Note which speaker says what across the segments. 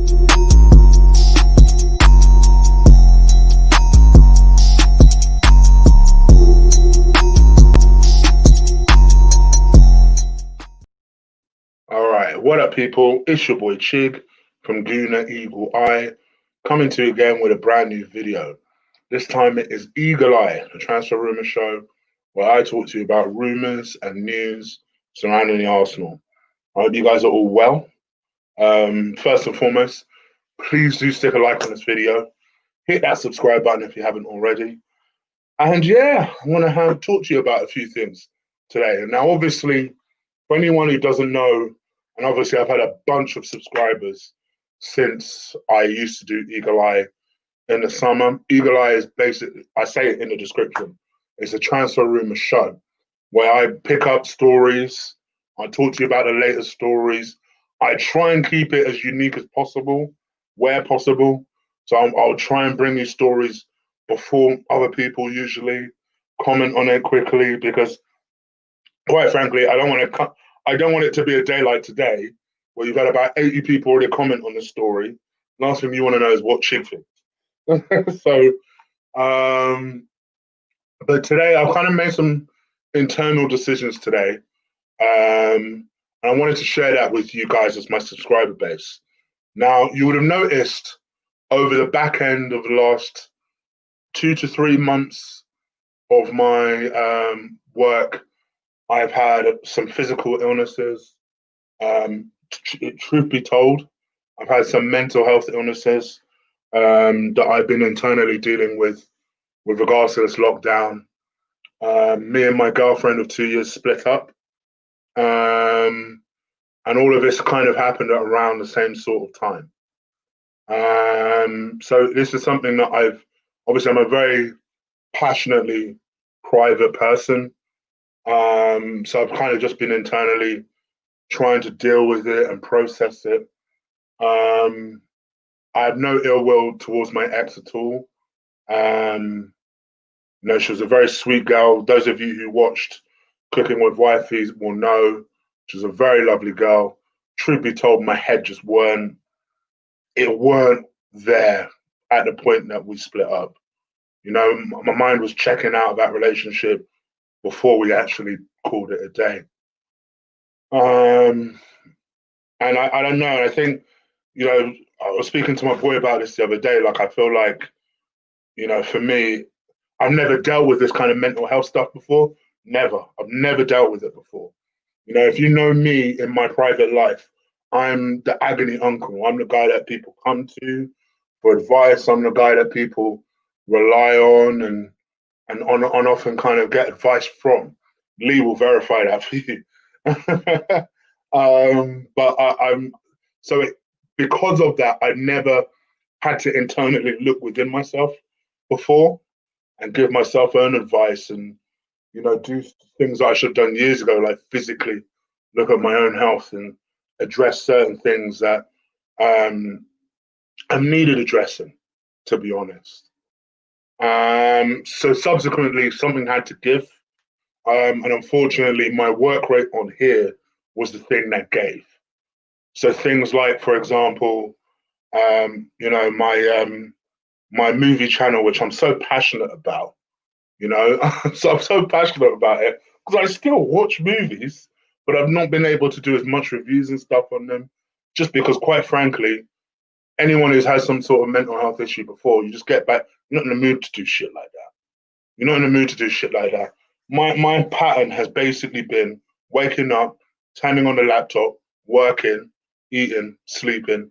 Speaker 1: All right, what up, people? It's your boy Chig from Guna Eagle Eye, coming to you again with a brand new video. This time it is Eagle Eye, a transfer rumour show where I talk to you about rumours and news surrounding the Arsenal. I hope you guys are all well. First and foremost, please do stick a like on this video. Hit that subscribe button if you haven't already. And yeah, I want to talk to you about a few things today. And now, obviously, for anyone who doesn't know, and obviously I've had a bunch of subscribers since I used to do Eagle Eye in the summer. Eagle Eye is basically, I say it in the description, it's a transfer rumour show where I pick up stories, I talk to you about the latest stories. I try and keep it as unique as possible, where possible. So I'll try and bring these stories before other people usually comment on it quickly, because quite frankly, I don't want it to be a day like today where you've had about 80 people already comment on the story. Last thing you want to know is what Chig thinks. So, but today I've kind of made some internal decisions today. And I wanted to share that with you guys as my subscriber base. Now, you would have noticed over the back end of the last 2 to 3 months of my work, I've had some physical illnesses. Truth be told, I've had some mental health illnesses that I've been internally dealing with regards to this lockdown. Me and my girlfriend of 2 years split up. And all of this kind of happened at around the same sort of time. So this is something that I'm a very passionately private person. So I've kind of just been internally trying to deal with it and process it. I have no ill will towards my ex at all. She was a very sweet girl. Those of you who watched Cooking with Wifeys will know she was a very lovely girl. Truth be told, my head just weren't there at the point that we split up. My mind was checking out of that relationship before we actually called it a day. And I don't know. I think, I was speaking to my boy about this the other day. Like, I feel like, for me, I've never dealt with this kind of mental health stuff before. Never. I've never dealt with it before. If you know me in my private life, I'm the agony uncle. I'm the guy that people come to for advice. I'm the guy that people rely on and on often kind of get advice from. Lee will verify that for you. Because of that, I never had to internally look within myself before and give myself own advice and do things I should have done years ago, like physically look at my own health and address certain things that I needed addressing, to be honest. So subsequently, something had to give. And unfortunately, my work rate on here was the thing that gave. So things like, for example, my movie channel, which I'm so passionate about, so I'm so passionate about it because I still watch movies, but I've not been able to do as much reviews and stuff on them, just because, quite frankly, anyone who's had some sort of mental health issue before, you just get back, you're not in the mood to do shit like that. You're not in the mood to do shit like that. My pattern has basically been waking up, turning on the laptop, working, eating, sleeping,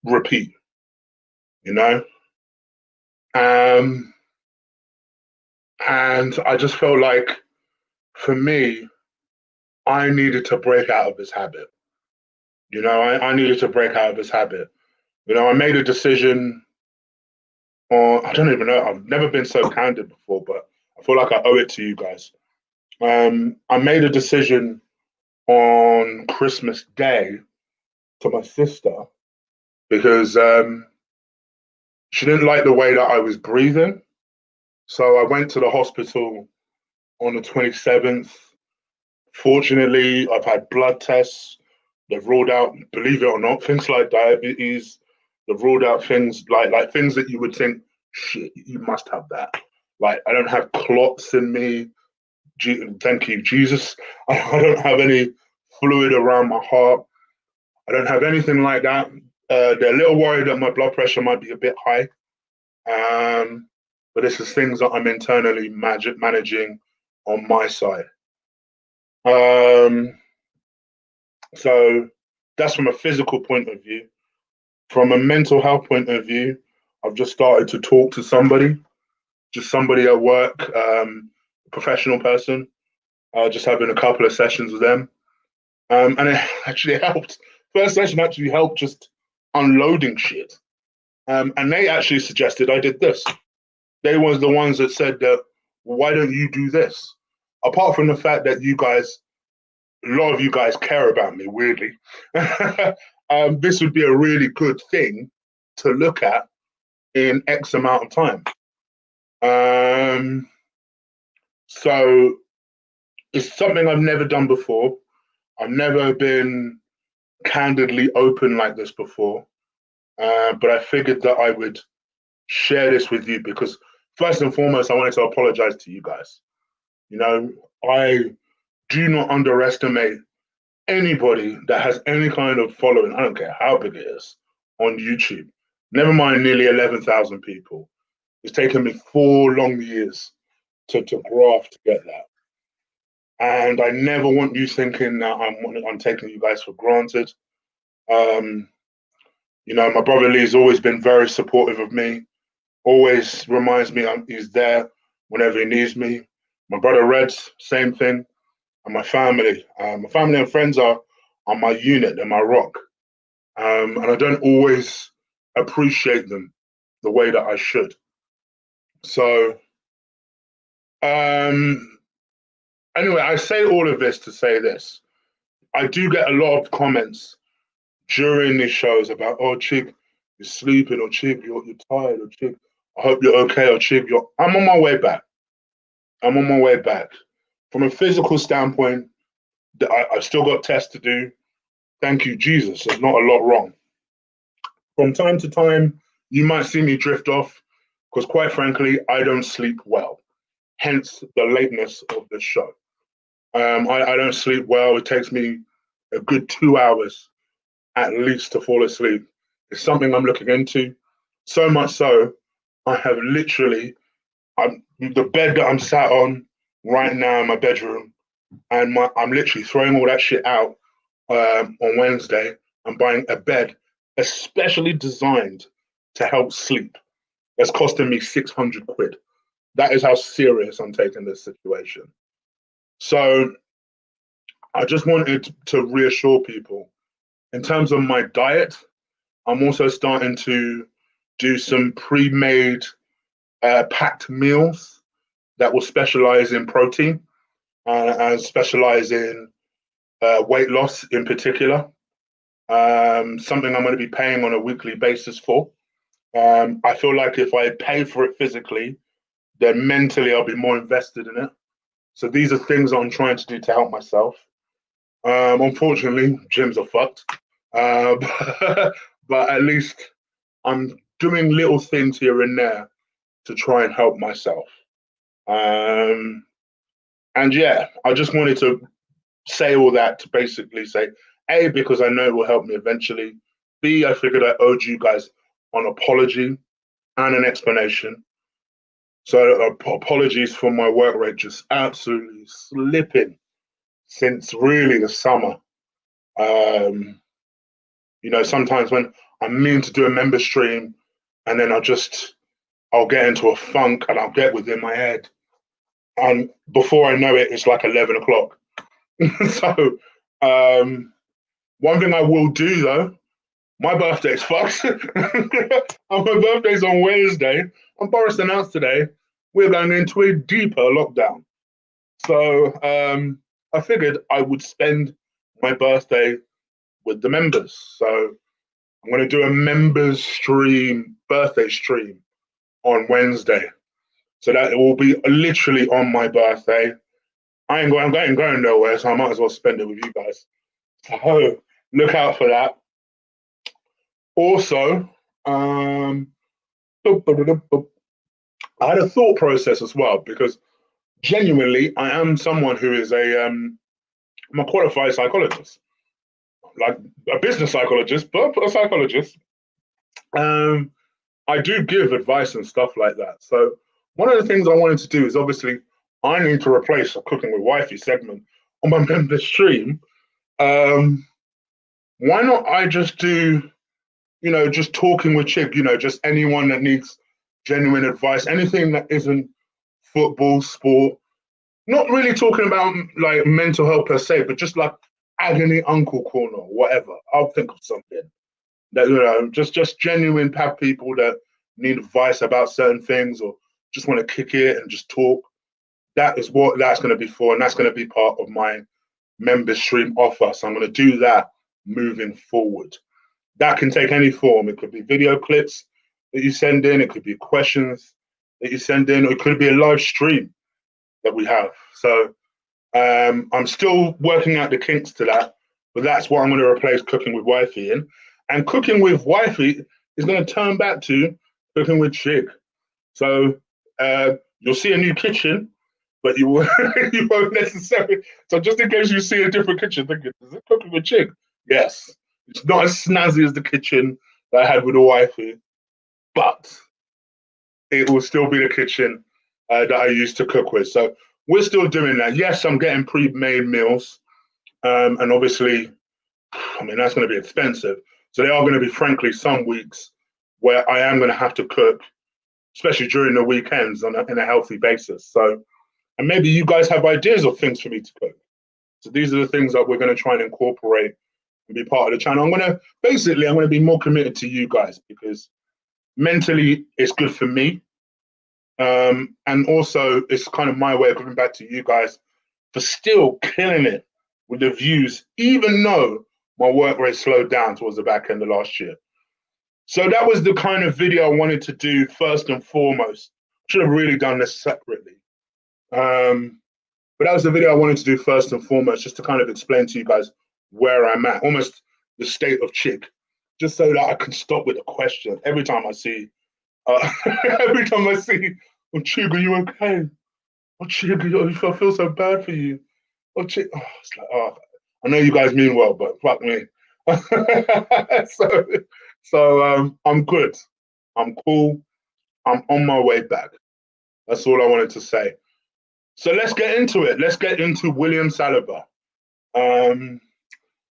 Speaker 1: repeat, And I just felt like, for me, I needed to break out of this habit. I needed to break out of this habit. I made a decision on, I don't even know, I've never been so candid before, but I feel like I owe it to you guys. I made a decision on Christmas Day to my sister because she didn't like the way that I was breathing. So I went to the hospital on the 27th. Fortunately, I've had blood tests, They've ruled out, believe it or not, things like diabetes. They've ruled out things like things that you would think, shit, you must have that. Like, I don't have clots in me. Thank you, Jesus. I don't have any fluid around my heart. I don't have anything like that. They're a little worried that my blood pressure might be a bit high. But this is things that I'm internally managing on my side. So that's from a physical point of view. From a mental health point of view, I've just started to talk to somebody, just somebody at work, a professional person, just having a couple of sessions with them. And it actually helped. First session actually helped just unloading shit. And they actually suggested I did this. They was the ones that said that, why don't you do this? Apart from the fact that you guys, a lot of you guys care about me, weirdly, this would be a really good thing to look at in X amount of time. So it's something I've never done before. I've never been candidly open like this before. But I figured that I would share this with you because first and foremost, I wanted to apologize to you guys. You know, I do not underestimate anybody that has any kind of following. I don't care how big it is on YouTube. Never mind nearly 11,000 people. It's taken me 4 long years to graft to get that. And I never want you thinking that I'm taking you guys for granted. You know, my brother Lee's always been very supportive of me, always reminds me he's there whenever he needs me. My brother Red's, same thing. And my family and friends are my unit, they're my rock. And I don't always appreciate them the way that I should. So, anyway, I say all of this to say this. I do get a lot of comments during these shows about, oh, Chig, you're sleeping, or Chig, you're tired, or Chig, I hope you're okay, or Chig, I'm on my way back. I'm on my way back. From a physical standpoint, I've still got tests to do. Thank you, Jesus. There's not a lot wrong. From time to time, you might see me drift off because, quite frankly, I don't sleep well. Hence the lateness of the show. I don't sleep well. It takes me a good 2 hours at least to fall asleep. It's something I'm looking into. So much so, I have literally, the bed that I'm sat on right now in my bedroom, and I'm literally throwing all that shit out on Wednesday. I'm buying a bed especially designed to help sleep. That's costing me 600 quid. That is how serious I'm taking this situation. So I just wanted to reassure people in terms of my diet. I'm also starting to do some pre-made packed meals that will specialize in protein and specialize in weight loss in particular. Something I'm going to be paying on a weekly basis for. I feel like if I pay for it physically, then mentally I'll be more invested in it. So these are things I'm trying to do to help myself. Unfortunately, gyms are fucked. But at least I'm doing little things here and there to try and help myself. And yeah, I just wanted to say all that to basically say, A, because I know it will help me eventually. B, I figured I owed you guys an apology and an explanation. So apologies for my work rate just absolutely slipping since really the summer. You know, sometimes when I mean to do a member stream and then I'll get into a funk and I'll get within my head. And before I know it, it's like 11 o'clock. So one thing I will do though, my birthday's fucked. And my birthday's on Wednesday. And Boris announced today we're going into a deeper lockdown. So I figured I would spend my birthday with the members. So I'm going to do a members stream, birthday stream on Wednesday. So that it will be literally on my birthday. I'm going nowhere, so I might as well spend it with you guys. So look out for that. Also, I had a thought process as well because genuinely, I am someone who is I'm a qualified psychologist, like a business psychologist, but a psychologist. Um, I do give advice and stuff like that. So one of the things I wanted to do is obviously I need to replace a cooking with wifey segment on my member stream. Um, why not I just do, just talking with Chig, just anyone that needs genuine advice, anything that isn't football, sport, not really talking about like mental health per se, but just like agony uncle corner or whatever. I'll think of something that just genuine have people that need advice about certain things or just want to kick it and just talk. That is what that's going to be for, and that's going to be part of my member stream offer. So I'm going to do that moving forward. That can take any form. It could be video clips that you send in. It could be questions that you send in, or it could be a live stream that we have. So I'm still working out the kinks to that, but that's what I'm going to replace cooking with wifey in. And cooking with wifey is going to turn back to cooking with Chig. So you'll see a new kitchen, but you won't necessarily. So just in case you see a different kitchen, thinking, is it cooking with Chig? Yes. It's not as snazzy as the kitchen that I had with the wifey, but it will still be the kitchen that I used to cook with. So we're still doing that. Yes, I'm getting pre-made meals. And obviously, I mean, that's going to be expensive. So there are going to be, frankly, some weeks where I am going to have to cook, especially during the weekends in a healthy basis. So, and maybe you guys have ideas of things for me to cook. So these are the things that we're going to try and incorporate and be part of the channel. I'm going to be more committed to you guys because mentally it's good for me. And also it's kind of my way of giving back to you guys for still killing it with the views, even though my work rate slowed down towards the back end of last year. So that was the kind of video I wanted to do first and foremost. Should have really done this separately. But that was the video I wanted to do first and foremost, just to kind of explain to you guys where I'm at, almost the state of Chig, just so that I can stop with the question every time I see, every time I see, oh, Chig, are you okay? Oh, Chig, I feel so bad for you. Oh, Chig, oh, it's like, oh, I know you guys mean well, but fuck me. so I'm good. I'm cool. I'm on my way back. That's all I wanted to say. So let's get into it. Let's get into Willian Saliba. And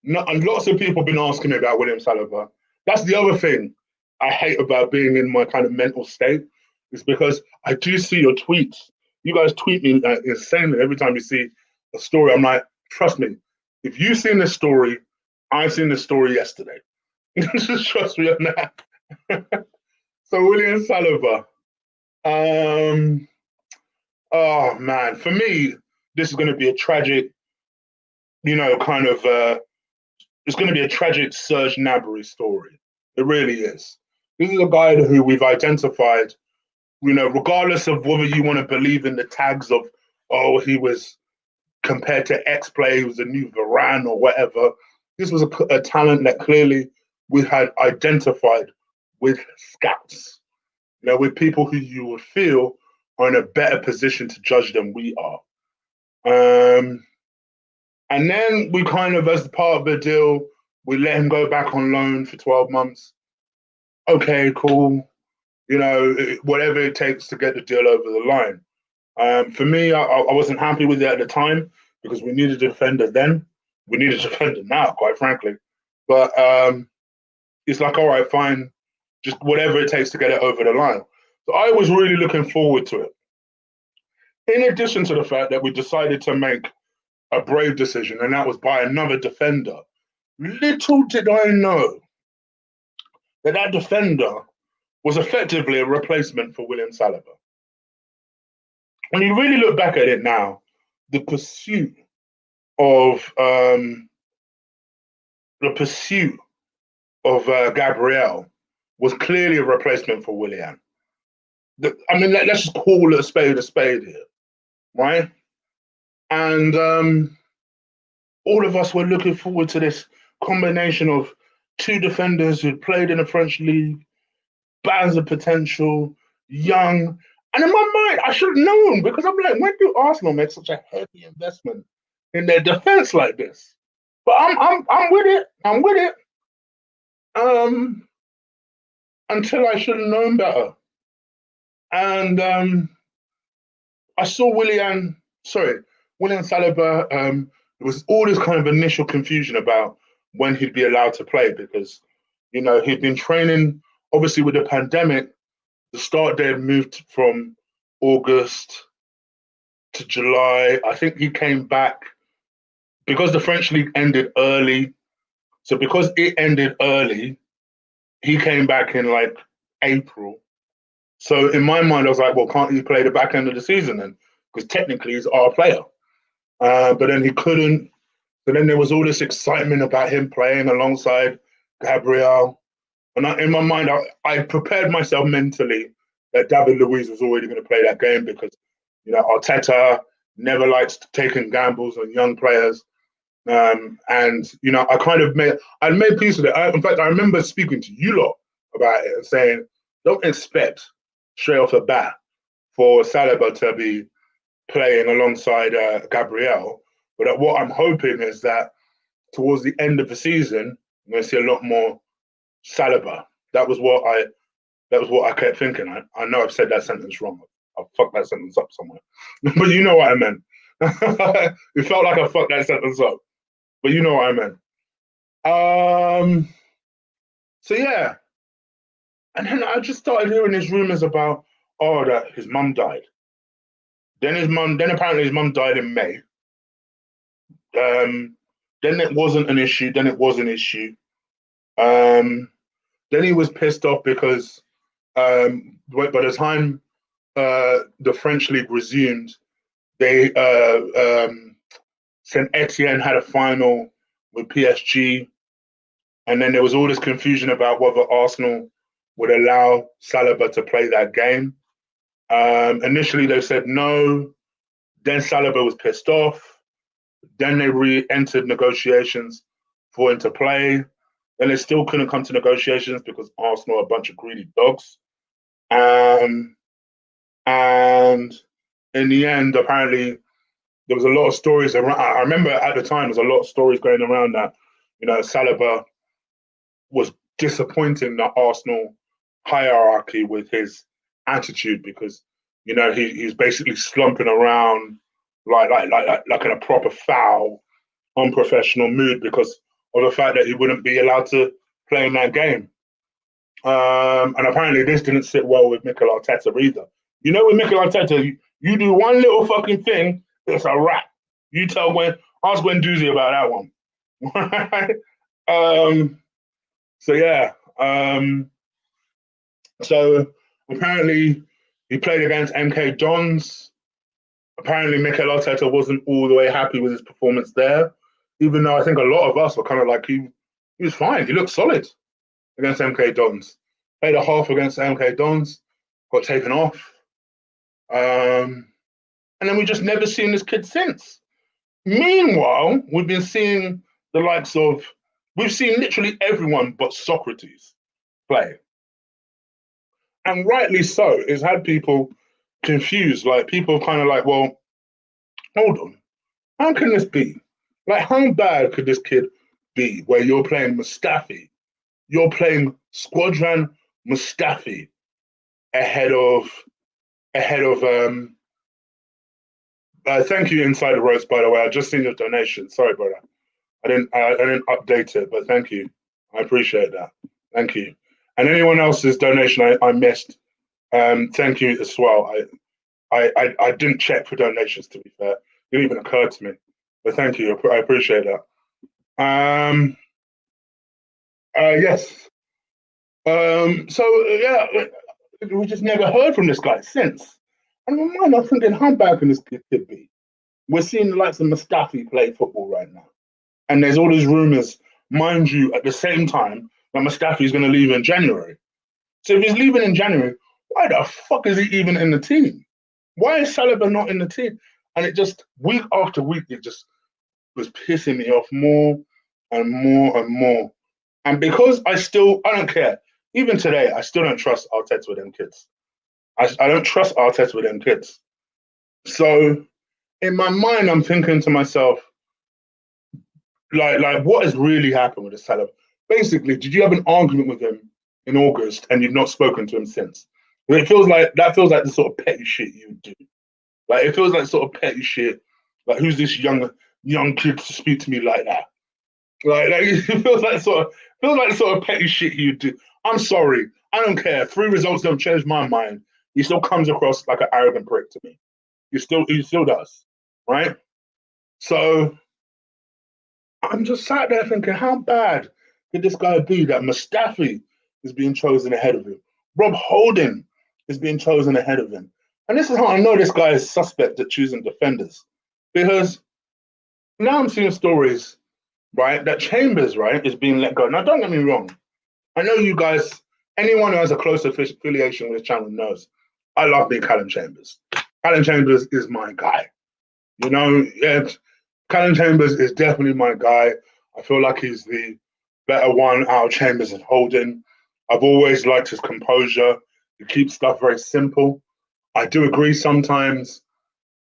Speaker 1: lots of people have been asking me about Willian Saliba. That's the other thing I hate about being in my kind of mental state, is because I do see your tweets. You guys tweet me insanely every time you see a story. I'm like, trust me, if you've seen this story, I've seen this story yesterday. Just trust me on that. So Willian Saliba. Oh man, for me, this is going to be a tragic, kind of. It's going to be a tragic Serge Gnabry story. It really is. This is a guy who we've identified. Regardless of whether you want to believe in the tags of, oh, he was compared to X play, he was a new Varane or whatever. This was a talent that clearly we had identified with scouts. With people who you would feel are in a better position to judge than we are. And then we kind of, as part of the deal, we let him go back on loan for 12 months. Okay, cool. Whatever it takes to get the deal over the line. For me, I wasn't happy with it at the time because we needed a defender then. We need a defender now, quite frankly. But it's like, all right, fine. Just whatever it takes to get it over the line. So I was really looking forward to it. In addition to the fact that we decided to make a brave decision, and that was buy another defender. Little did I know that defender was effectively a replacement for Willian Saliba. When you really look back at it now, the pursuit of Gabriel was clearly a replacement for Willian. Let's just call it a spade here, right? And all of us were looking forward to this combination of two defenders who'd played in the French league, bands of potential, young. And in my mind, I should have known because I'm like, when do Arsenal make such a heavy investment in their defense like this? But I'm with it. I'm with it. Until I should have known better. And I saw Willian Saliba. There was all this kind of initial confusion about when he'd be allowed to play because, you know, he'd been training. Obviously, with the pandemic, the start date moved from August to July. I think he came back because the French league ended early. So because it ended early, he came back in like April. So in my mind, I was like, well, can't he play the back end of the season then? Because technically he's our player. But then he couldn't. So then there was all this excitement about him playing alongside Gabriel. And in my mind, I prepared myself mentally that David Luiz was already going to play that game because, you know, Arteta never likes taking gambles on young players. And, you know, I made peace with it. In fact, I remember speaking to you lot about it and saying, don't expect straight off the bat for Saliba to be playing alongside Gabriel. But what I'm hoping is that towards the end of the season, I'm going to see a lot more Saliba. That was what I kept thinking. I know I've said that sentence wrong. I fucked that sentence up somewhere. But you know what I meant. It felt like I fucked that sentence up. But you know what I meant. So yeah. And then I just started hearing these rumors about, that his mum died. Then apparently his mum died in May. Then it wasn't an issue. Then it was an issue. Then he was pissed off because by the time the French league resumed, they Saint Etienne had a final with PSG, and then there was all this confusion about whether Arsenal would allow Saliba to play that game. Initially, they said no. Then Saliba was pissed off. Then they re-entered negotiations for him to play. Then they still couldn't come to negotiations because Arsenal are a bunch of greedy dogs. And in the end, apparently, there was a lot of stories around. I remember at the time, there was a lot of stories going around that, you know, Saliba was disappointing the Arsenal hierarchy with his attitude because, you know, he's basically slumping around like in a proper foul, unprofessional mood because of the fact that he wouldn't be allowed to play in that game. And apparently this didn't sit well with Mikel Arteta either. You know, with Mikel Arteta, you do one little fucking thing, it's a wrap. You ask Guendouzi about that one. So yeah. So apparently he played against MK Dons. Apparently Mikel Arteta wasn't all the way happy with his performance there, even though I think a lot of us were kind of like, he was fine. He looked solid against MK Dons. Played a half against MK Dons, got taken off. And then we just never seen this kid since. Meanwhile, we've been seeing the likes of, we've seen literally everyone but Socrates play. And rightly so. It's had people confused. Like, people kind of like, well, hold on. How can this be? Like, how bad could this kid be where you're playing Mustafi? You're playing Squadron Mustafi ahead of thank you, Inside the Roast, by the way. I just seen your donation. Sorry, brother. I didn't update it, but thank you. I appreciate that. Thank you. And anyone else's donation I missed, thank you as well. I didn't check for donations, to be fair. It didn't even occur to me. But thank you. I appreciate that. Yes. So yeah, we just never heard from this guy since. And in my mind, I'm thinking, how bad can this kid be? We're seeing the likes of Mustafi play football right now. And there's all these rumours, mind you, at the same time, that Mustafi is going to leave in January. So if he's leaving in January, why the fuck is he even in the team? Why is Saliba not in the team? And it just, week after week, it just was pissing me off more and more and more. And because I don't care. Even today, I still don't trust Arteta with them kids. I don't trust Arteta with them kids. So in my mind, I'm thinking to myself, like what has really happened with the Salah? Basically, did you have an argument with him in August and you've not spoken to him since? It feels like the sort of petty shit you do. Like it feels like sort of petty shit. Like who's this young kid to speak to me like that? Like it feels like the sort of petty shit you do. I'm sorry, I don't care. 3 results don't change my mind. He still comes across like an arrogant prick to me. He still does, right? So I'm just sat there thinking, how bad could this guy be that Mustafi is being chosen ahead of him? Rob Holding is being chosen ahead of him. And this is how I know this guy is suspect at choosing defenders. Because now I'm seeing stories, right, that Chambers, right, is being let go. Now, don't get me wrong. I know you guys, anyone who has a close affiliation with this channel knows I love being Callum Chambers. Callum Chambers is my guy. You know, yeah, Callum Chambers is definitely my guy. I feel like he's the better one out of Chambers and Holding. I've always liked his composure. He keeps stuff very simple. I do agree sometimes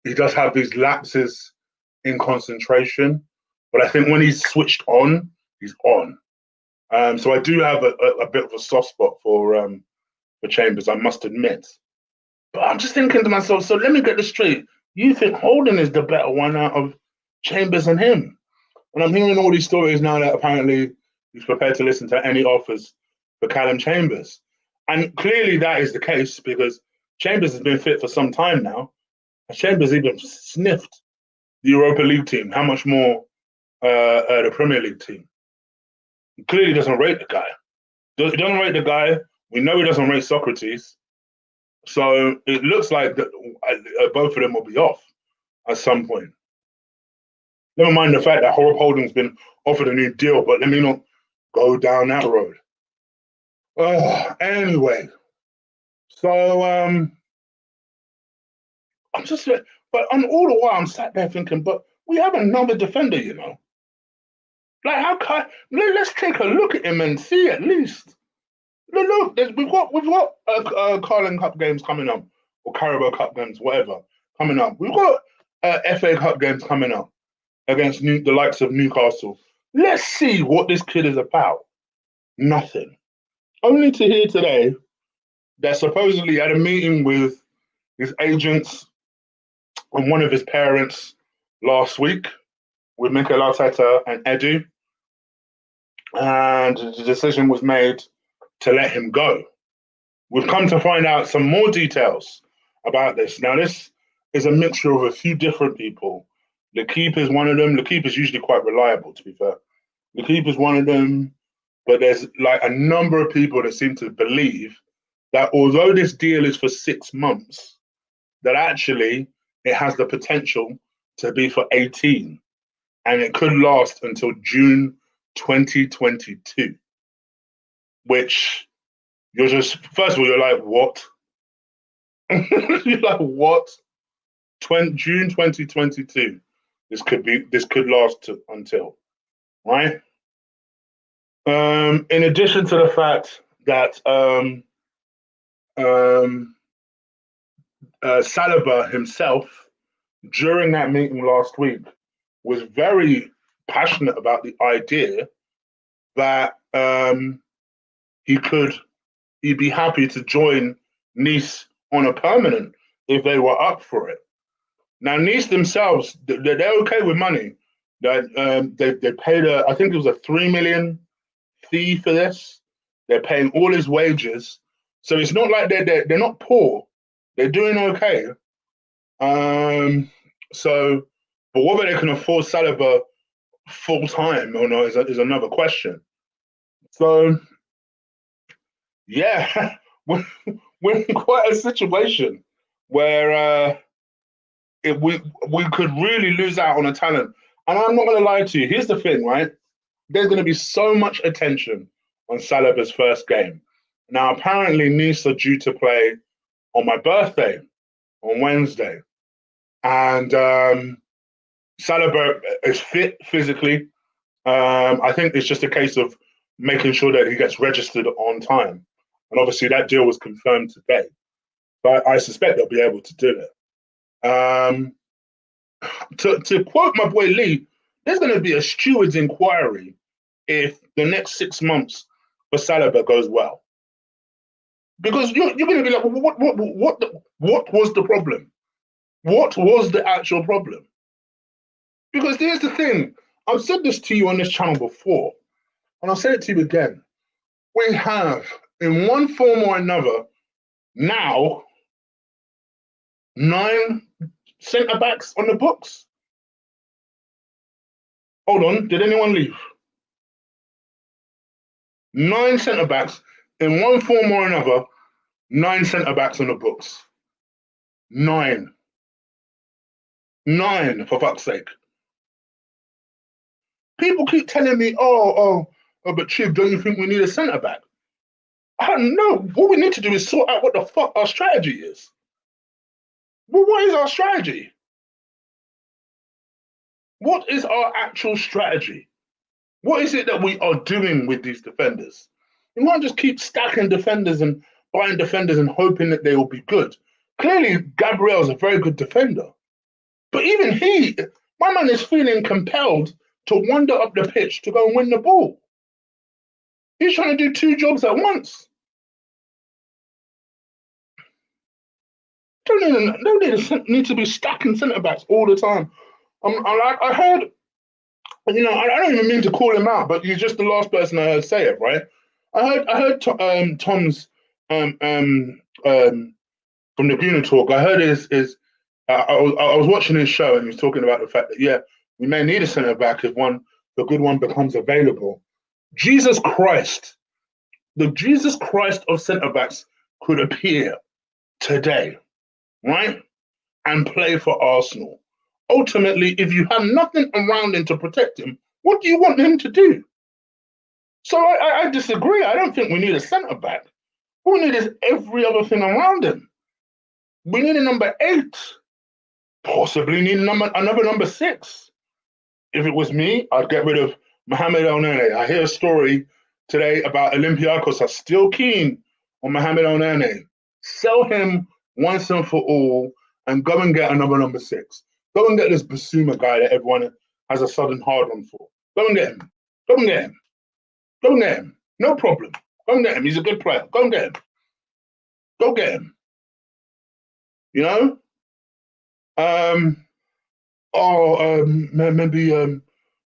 Speaker 1: he does have these lapses in concentration, but I think when he's switched on, he's on. So I do have a bit of a soft spot for Chambers, I must admit. But I'm just thinking to myself, so let me get this straight. You think Holding is the better one out of Chambers and him? And I'm hearing all these stories now that apparently he's prepared to listen to any offers for Callum Chambers. And clearly that is the case because Chambers has been fit for some time now. And Chambers even sniffed the Europa League team. How much more the Premier League team? He clearly doesn't rate the guy. He doesn't rate the guy. We know he doesn't rate Socrates. So it looks like that both of them will be off at some point. Never mind the fact that Rob Holding's been offered a new deal, but let me not go down that road. Anyway, so I'm just, but on all the while I'm sat there thinking, but we have another defender, you know. Like how can let's take a look at him and see at least. Look, we've got Carling Cup games coming up, or Carabao Cup games, whatever, coming up. We've got FA Cup games coming up against the likes of Newcastle. Let's see what this kid is about. Nothing. Only to hear today that supposedly at a meeting with his agents and one of his parents last week with Mikel Arteta and Edu, and the decision was made to let him go. We've come to find out some more details about this. Now, this is a mixture of a few different people. L'Equipe is one of them. L'Equipe is usually quite reliable, to be fair. L'Equipe is one of them, but there's like a number of people that seem to believe that although this deal is for 6 months, that actually it has the potential to be for 18, and it could last until June 2022, which you're just, first of all, you're like, what? You're like, what? June 2022. This could last until, right? In addition to the fact that Saliba himself, during that meeting last week, was very passionate about the idea that he'd be happy to join Nice on a permanent if they were up for it. Now, Nice themselves, they're okay with money. That they paid I think it was a 3 million fee for this. They're paying all his wages, so it's not like they're not poor. They're doing okay. So, but whether they can afford Saliba full time or not is another question. So, yeah, we're in quite a situation where we could really lose out on a talent. And I'm not going to lie to you. Here's the thing, right? There's going to be so much attention on Saliba's first game. Now, apparently, Nice are due to play on my birthday on Wednesday. And Saliba is fit physically. I think it's just a case of making sure that he gets registered on time. And obviously that deal was confirmed today. But I suspect they'll be able to do it. To quote my boy Lee, there's going to be a steward's inquiry if the next 6 months for Saliba goes well. Because you're going to be like, what was the problem? What was the actual problem? Because here's the thing. I've said this to you on this channel before, and I'll say it to you again. We have, in one form or another, now 9 centre backs on the books. Hold on, did anyone leave? 9 centre backs in one form or another, 9 centre backs on the books. 9. 9, for fuck's sake. People keep telling me, oh, but Chig, don't you think we need a centre back? I don't know. What we need to do is sort out what the fuck our strategy is. Well, what is our strategy? What is our actual strategy? What is it that we are doing with these defenders? You can't just keep stacking defenders and buying defenders and hoping that they will be good. Clearly, Gabriel is a very good defender. But even he, my man is feeling compelled to wander up the pitch to go and win the ball. He's trying to do 2 jobs at once. Don't need to be stacking centre backs all the time. I heard, I don't even mean to call him out, but he's just the last person I heard say it, right? I heard Tom's from the Guna talk. I heard I was watching his show and he was talking about the fact that we may need a centre back if the good one becomes available. Jesus Christ, the Jesus Christ of centre backs could appear today, right, and play for Arsenal. Ultimately, if you have nothing around him to protect him, what do you want him to do? So I disagree. I don't think we need a centre back. What we need is every other thing around him. We need a number 8. Possibly need another number 6. If it was me, I'd get rid of Mohamed El Nene. I hear a story today about Olympiacos are still keen on Mohamed El Nene. Sell him once and for all and go and get another number 6. Go and get this Basuma guy that everyone has a sudden hard on for. Go and get him. Go and get him. Go and get him. No problem. Go and get him. He's a good player. Go and get him. Go get him. You know? Maybe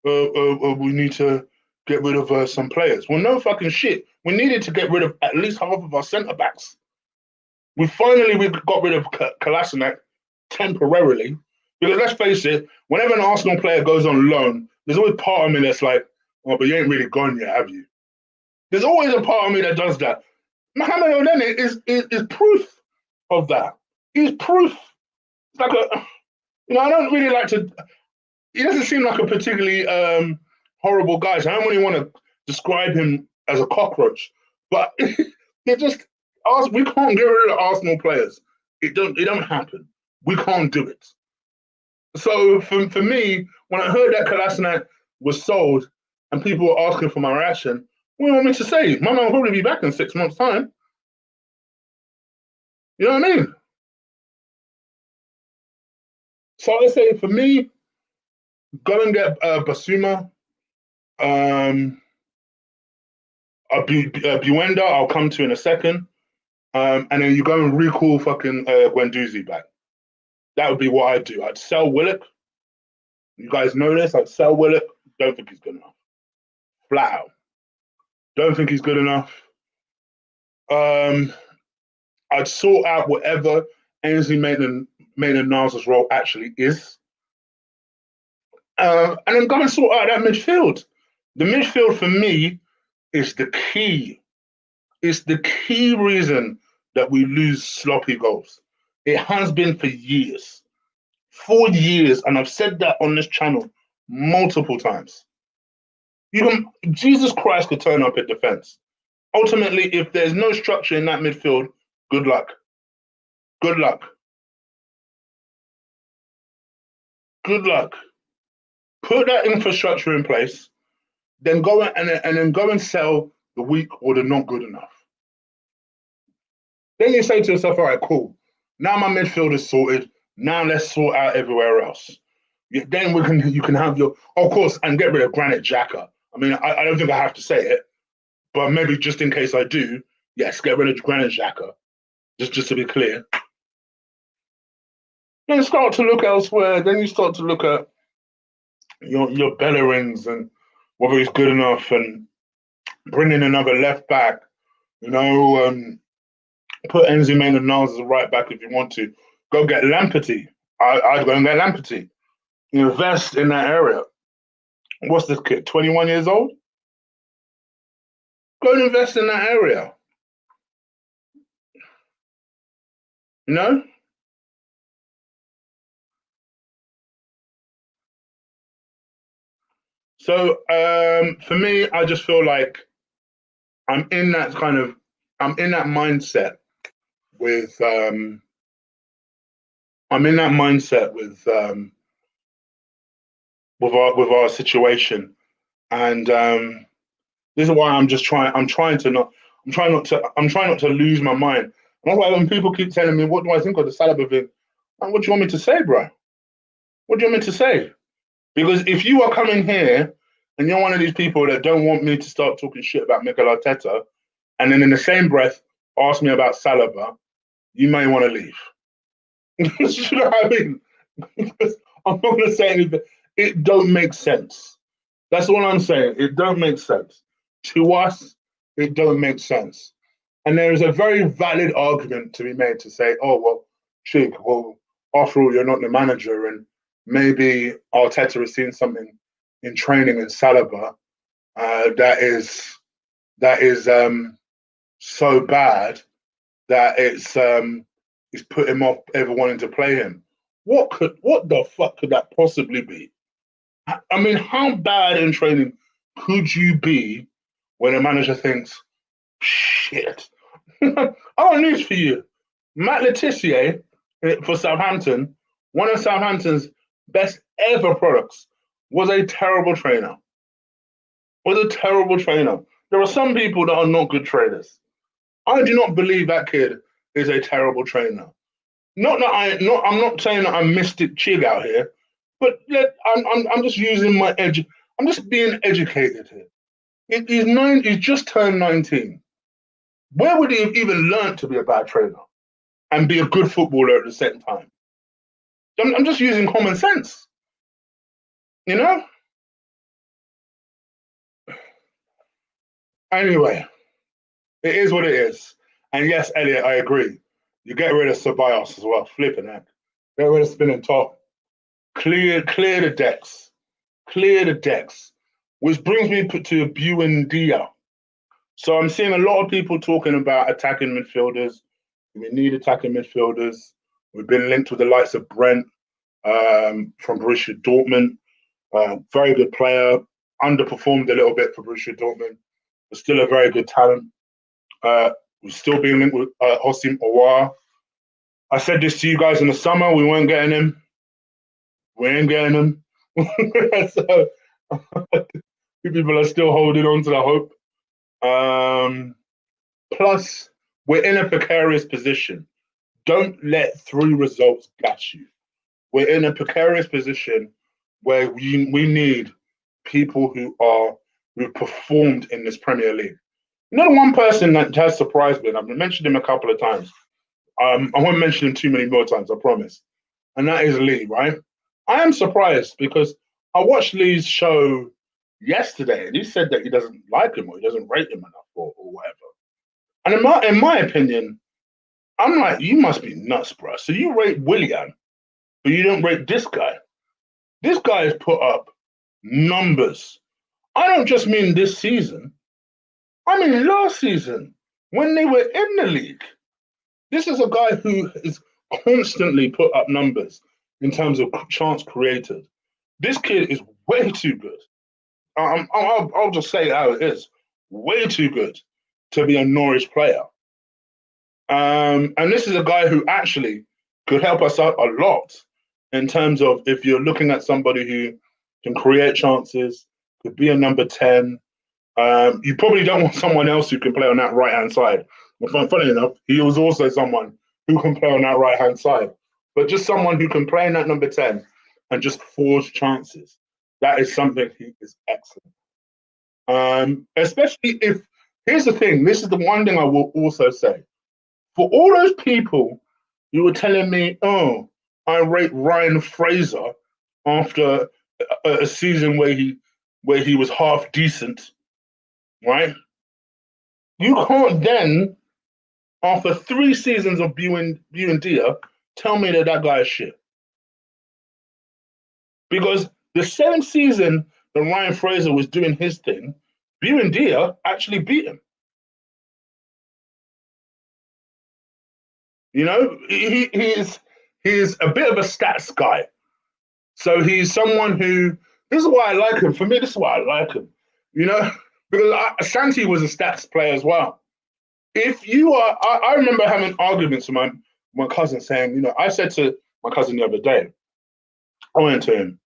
Speaker 1: we need to get rid of some players. Well, no fucking shit. We needed to get rid of at least half of our centre backs. We got rid of Kolasinac temporarily, because let's face it, whenever an Arsenal player goes on loan, there's always part of me that's like, oh, but you ain't really gone yet, have you? There's always a part of me that does that. Mohamed El Nene is proof of that. He's proof. It's like I don't really like to. He doesn't seem like a particularly horrible guy. So I don't really want to describe him as a cockroach. But they're just we can't get rid of Arsenal players. It don't happen. We can't do it. So for me, when I heard that Kolasinac was sold and people were asking for my reaction, what do you want me to say? My man will probably be back in 6 months' time. You know what I mean? So I say for me, go and get Basuma. Buenda, I'll come to in a second. And then you go and recall fucking Guendouzi back. That would be what I'd do. I'd sell Willock. You guys know this. I'd sell Willock. Don't think he's good enough. Flat out. Don't think he's good enough. I'd sort out whatever Ainsley Maitland-Niles' role actually is. And then go and sort out that midfield. The midfield for me is the key. It's the key reason that we lose sloppy goals. It has been for years. 4 years, and I've said that on this channel multiple times. Jesus Christ could turn up at defense. Ultimately, if there's no structure in that midfield, good luck. Good luck. Good luck. Put that infrastructure in place then go and sell the weak or the not good enough. Then you say to yourself, all right, cool. Now my midfield is sorted. Now let's sort out everywhere else. Then you can have your, of course, and get rid of Granit Xhaka. I mean, I don't think I have to say it, but maybe just in case I do, yes, get rid of Granit Xhaka. Just to be clear. Then start to look elsewhere. Then you start to look at your Bellerins and whether he's good enough, and bring in another left back. Put Enzi Maitland-Niles as a right back if you want to. Go get Lamperty. I'd go and get Lamperty. Invest in that area. What's this kid? 21 years old? Go and invest in that area. You know? So for me, I just feel like I'm in that mindset with with our situation, and this is why I'm trying not to lose my mind. And that's why when people keep telling me, what do I think of the Saliba thing? What do you want me to say, bro? What do you want me to say? Because if you are coming here and you're one of these people that don't want me to start talking shit about Mikel Arteta, and then in the same breath ask me about Saliba, you may want to leave. You know what I mean? Because I'm not going to say anything. It don't make sense. That's all I'm saying. It don't make sense. To us, it don't make sense. And there is a very valid argument to be made to say, oh, well, Chig, well, after all, you're not the manager, and maybe Arteta has seen something in training in Saliba that is so bad that it's put him off ever wanting to play him. What the fuck could that possibly be? I mean, how bad in training could you be when a manager thinks, shit? I got news for you. Matt Letizia for Southampton, one of Southampton's best ever products, was a terrible trainer. There are some people that are not good trainers. I do not believe that kid is a terrible trainer. I'm not saying that I'm Mystic Chig out here, but I'm just using my edge. I'm just being educated here. He's just turned 19. Where would he have even learned to be a bad trainer and be a good footballer at the same time? I'm just using common sense, you know? Anyway, it is what it is. And yes, Elliot, I agree. You get rid of Ceballos as well. Flipping heck. Get rid of spinning top. Clear the decks. Clear the decks. Which brings me to Buendia. So I'm seeing a lot of people talking about attacking midfielders. We need attacking midfielders. We've been linked with the likes of Brent from Borussia Dortmund. Very good player. Underperformed a little bit for Borussia Dortmund, but still a very good talent. We're still being linked with Houssem Aouar. I said this to you guys in the summer. We weren't getting him. We ain't getting him. So people are still holding on to the hope. Plus, we're in a precarious position. Don't let 3 results gas you. We're in a precarious position where we need people who performed in this Premier League. You know, the one person that has surprised me, and I've mentioned him a couple of times. I won't mention him too many more times, I promise. And that is Lee, right? I am surprised because I watched Lee's show yesterday, and he said that he doesn't like him or he doesn't rate him enough or whatever. And in my opinion, I'm like, you must be nuts, bro. So you rate Willian, but you don't rate this guy. This guy has put up numbers. I don't just mean this season. I mean last season when they were in the league. This is a guy who is constantly put up numbers in terms of chance created. This kid is way too good. I'll just say how it is. Way too good to be a Norwich player. And this is a guy who actually could help us out a lot in terms of if you're looking at somebody who can create chances, to be a number 10. You probably don't want someone else who can play on that right-hand side. But funny enough, he was also someone who can play on that right-hand side. But just someone who can play in that number 10 and just force chances. That is something he is excellent. Especially if, here's the thing, this is the one thing I will also say. For all those people who were telling me, oh, I rate Ryan Fraser after a season where he was half decent, right? You can't then, after 3 seasons of Buendia, tell me that guy is shit. Because the same season that Ryan Fraser was doing his thing, Buendia actually beat him. You know, he's a bit of a stats guy. So he's someone who, this is why I like him. For me, this is why I like him. You know, because Santi was a stats player as well. If you are, I remember having arguments with my cousin saying, you know, I said to my cousin the other day, I went to him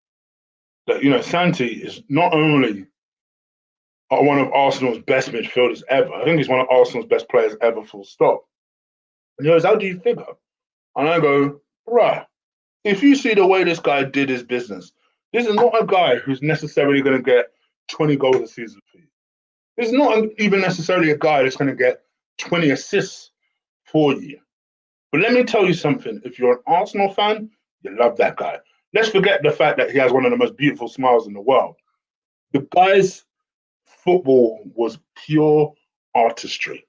Speaker 1: that, you know, Santi is not only one of Arsenal's best midfielders ever, I think he's one of Arsenal's best players ever, full stop. And he goes, how do you figure? And I go, right, if you see the way this guy did his business, this is not a guy who's necessarily going to get 20 goals a season for you. This is not even necessarily a guy that's going to get 20 assists for you. But let me tell you something. If you're an Arsenal fan, you love that guy. Let's forget the fact that he has one of the most beautiful smiles in the world. The guy's football was pure artistry.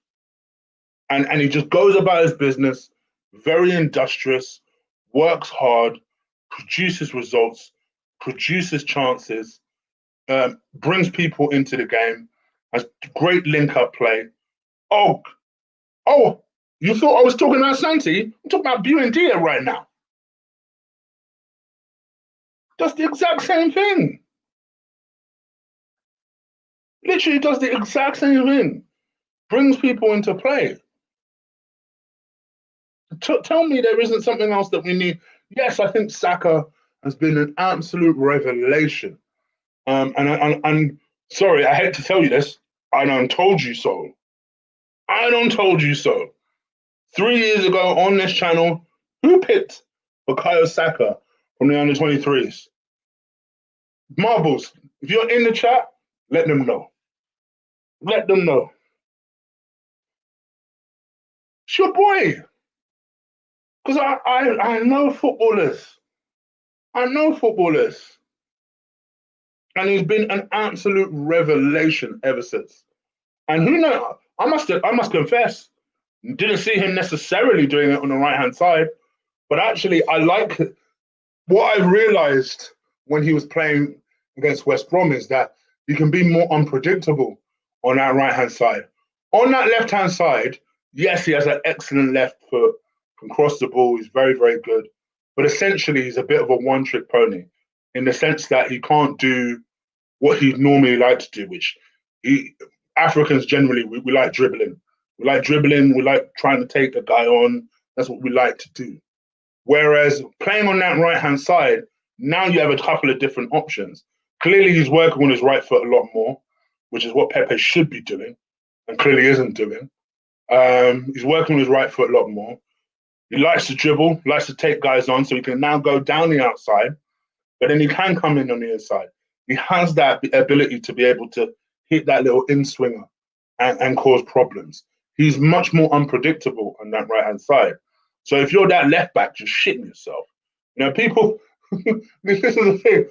Speaker 1: And he just goes about his business, very industrious, works hard, produces results, produces chances, brings people into the game, has great link-up play. Oh, you thought I was talking about Santi? I'm talking about Buendia right now. Does the exact same thing. Literally does the exact same thing. Brings people into play. Tell me there isn't something else that we need. Yes, I think Saka has been an absolute revelation. And sorry, I hate to tell you this. I don't told you so. I don't told you so. 3 years ago on this channel, who picked Bukayo Saka from the under 23s? Marbles, if you're in the chat, let them know. Let them know. It's your boy. Because I know footballers. I know footballers. And he's been an absolute revelation ever since. And who knows? I must confess, didn't see him necessarily doing it on the right-hand side, but actually I like it. What I realized when he was playing against West Brom is that he can be more unpredictable on that right-hand side. On that left-hand side, yes, he has an excellent left foot, can cross the ball, he's very, very good. But essentially, he's a bit of a one-trick pony in the sense that he can't do what he'd normally like to do, which Africans generally, we like dribbling. We like dribbling, we like trying to take a guy on. That's what we like to do. Whereas playing on that right-hand side, now you have a couple of different options. Clearly, he's working on his right foot a lot more, which is what Pepe should be doing, and clearly isn't doing. He's working on his right foot a lot more. He likes to dribble, likes to take guys on, so he can now go down the outside, but then he can come in on the inside. He has that ability to be able to hit that little in-swinger and cause problems. He's much more unpredictable on that right-hand side. So if you're that left back, just shitting yourself. You know, people, this is the thing,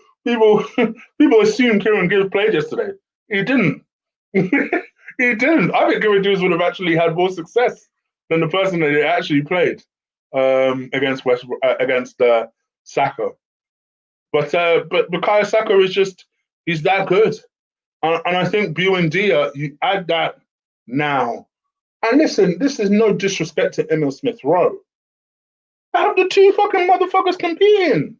Speaker 1: people assume Kieran Gibbs played yesterday. He didn't. He didn't. I think Kieran Gibbs would have actually had more success than the person that he actually played against Saka. But Bukayo Saka is just, he's that good. And I think Buendia, you add that now. And listen, this is no disrespect to Emil Smith Rowe. Have the two fucking motherfuckers competing.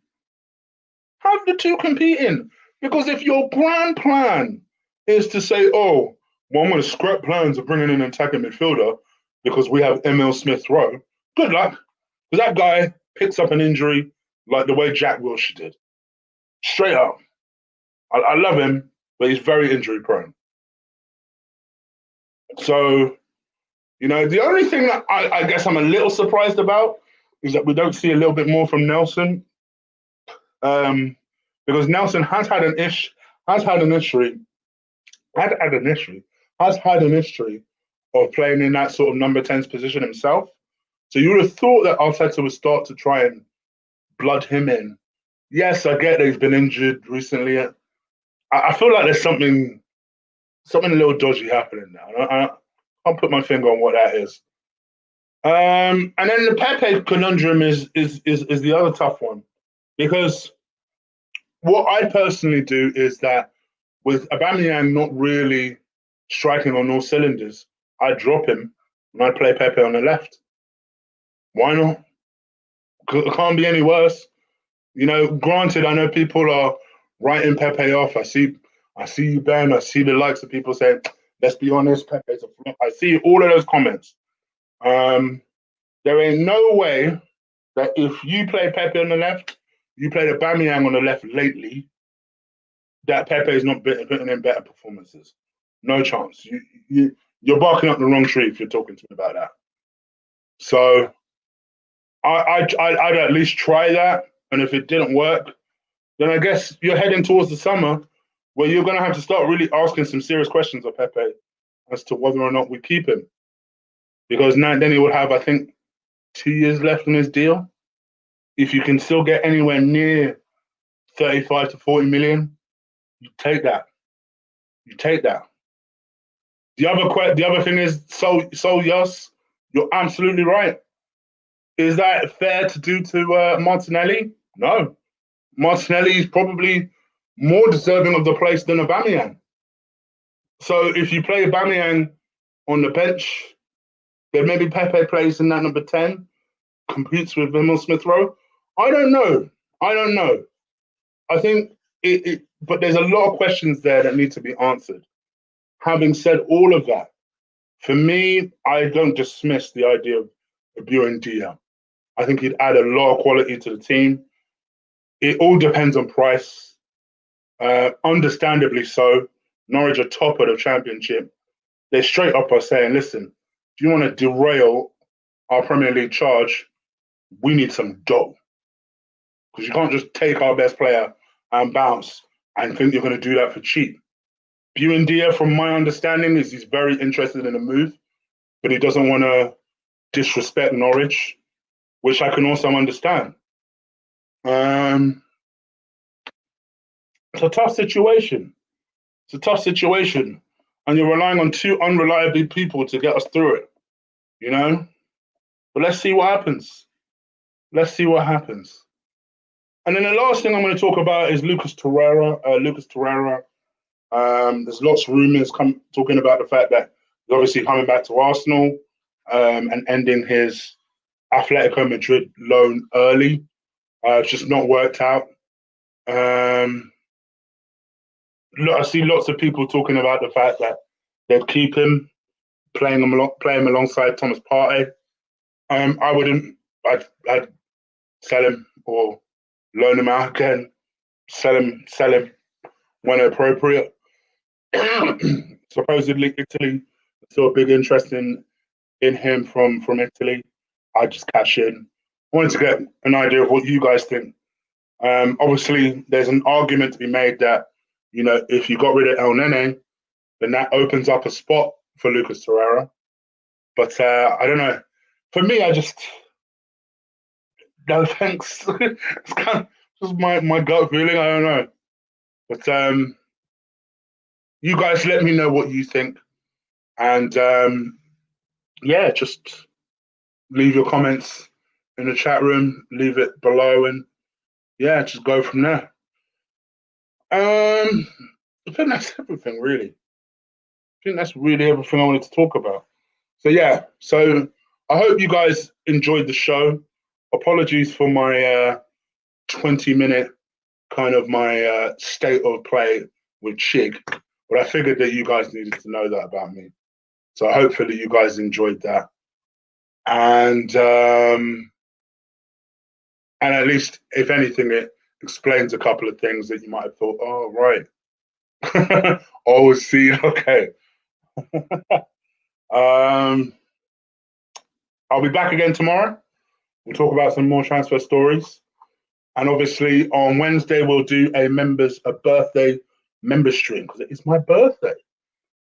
Speaker 1: Have the two competing. Because if your grand plan is to say, oh, well, I'm going to scrap plans of bringing in an attacking midfielder because we have Emil Smith Rowe, good luck. Because that guy picks up an injury like the way Jack Wilshere did. Straight up. I love him, but he's very injury prone. So, the only thing that I guess I'm a little surprised about is that we don't see a little bit more from Nelson, because Nelson has had an history, had had an history, has had an history of playing in that sort of number 10's position himself. So you would have thought that Arteta would start to try and blood him in. Yes, I get that he's been injured recently. I feel like there's something a little dodgy happening now. I can't put my finger on what that is. And then the Pepe conundrum is the other tough one, because what I personally do is that with Aubameyang not really striking on all cylinders, I drop him and I play Pepe on the left. Why not? It can't be any worse. Granted, I know people are writing Pepe off. I see you, Ben. I see the likes of people saying, let's be honest, Pepe's a flop. I see all of those comments. There ain't no way that if you play Pepe on the left, you played Aubameyang on the left lately, that Pepe is not putting in better performances. No chance. You're barking up the wrong tree if you're talking to me about that. So I'd at least try that. And if it didn't work, then I guess you're heading towards the summer where you're going to have to start really asking some serious questions of Pepe as to whether or not we keep him. Because now then he would have, I think, 2 years left on his deal. If you can still get anywhere near 35 to 40 million, you take that. You take that. The other thing is, so yes, you're absolutely right. Is that fair to do to Martinelli? No. Martinelli is probably more deserving of the place than Aubameyang. So if you play Aubameyang on the bench, then maybe Pepe plays in that number 10, competes with him on Smith Rowe. I don't know. I think but there's a lot of questions there that need to be answered. Having said all of that, for me, I don't dismiss the idea of Buendia. I think he'd add a lot of quality to the team. It all depends on price. Understandably so. Norwich are top of the championship. They straight up are saying, listen, if you want to derail our Premier League charge, we need some dough. Because you can't just take our best player and bounce and think you're going to do that for cheap. Buendia, from my understanding, is he's very interested in a move, but he doesn't want to disrespect Norwich, which I can also understand. It's a tough situation. And you're relying on two unreliable people to get us through it, But let's see what happens. And then the last thing I'm going to talk about is Lucas Torreira. There's lots of rumours talking about the fact that he's obviously coming back to Arsenal and ending his Atletico Madrid loan early. It's just not worked out. I see lots of people talking about the fact that they'd keep him, playing him alongside Thomas Partey. I wouldn't. I'd sell him or loan him out again. Sell him when appropriate. Supposedly Italy saw a big interest in him from Italy. I just cash in. I wanted to get an idea of what you guys think. Obviously, there's an argument to be made that, if you got rid of El Nene, then that opens up a spot for Lucas Torreira. But I don't know. For me, no thanks. It's kind of just my gut feeling. I don't know. But you guys let me know what you think. And just leave your comments in the chat room, leave it below, and just go from there. I think that's everything, really. I think that's really everything I wanted to talk about. So I hope you guys enjoyed the show. Apologies for my 20-minute kind of my state of play with Chig, but I figured that you guys needed to know that about me. So hopefully you guys enjoyed that. And at least, if anything, it explains a couple of things that you might have thought, oh, right, Oh, see, okay. Um, I'll be back again tomorrow. We'll talk about some more transfer stories. And obviously on Wednesday we'll do a birthday member stream because it's my birthday.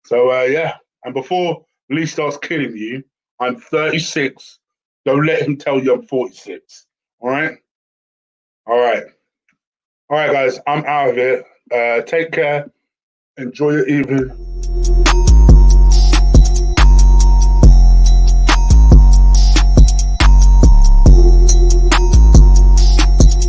Speaker 1: So yeah. And before Lee starts killing you, I'm 36. Don't let him tell you I'm 46. All right? All right. All right, guys. I'm out of here. Take care. Enjoy your evening.